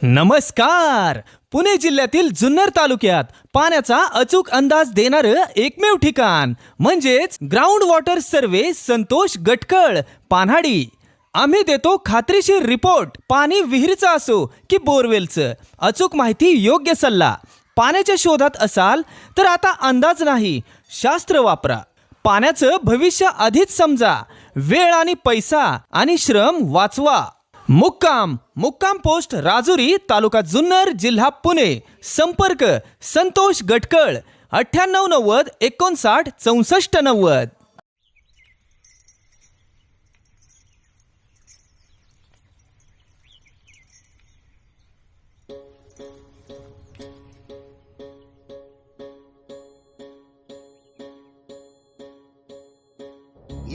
नमस्कार. पुणे जिल्ह्यातील जुन्नर तालुक्यात पाण्याचा अचूक अंदाज देणारं एकमेव ठिकाण म्हणजेच ग्राउंड वॉटर सर्वे संतोष गटकळ पान्हाडी. आम्ही देतो खात्रीशीर रिपोर्ट. पाणी विहिरीचं असो की बोरवेलचं, अचूक माहिती, योग्य सल्ला. पाण्याच्या शोधात असाल तर आता अंदाज नाही, शास्त्र वापरा. पाण्याचं भविष्य आधीच समजा. वेळ आणि पैसा आणि श्रम वाचवा. मुक्काम पोस्ट राजुरी, तालुका जुन्नर, जिल्हा पुणे. संपर्क संतोष गटकळ 9890 59 64 90.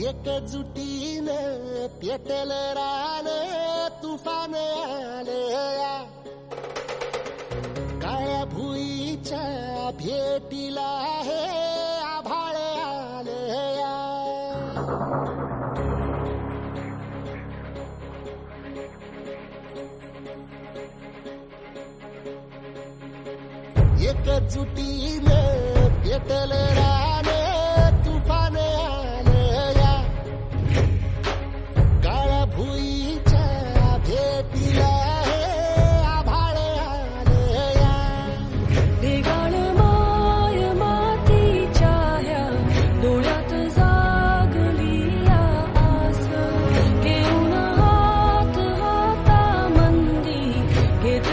एकजुटीनं पेटल रान, तुफान आलया. काळ्या भुईच्या भेटीला हे आभाळ आलया. एकजुटीनं पेटल रान,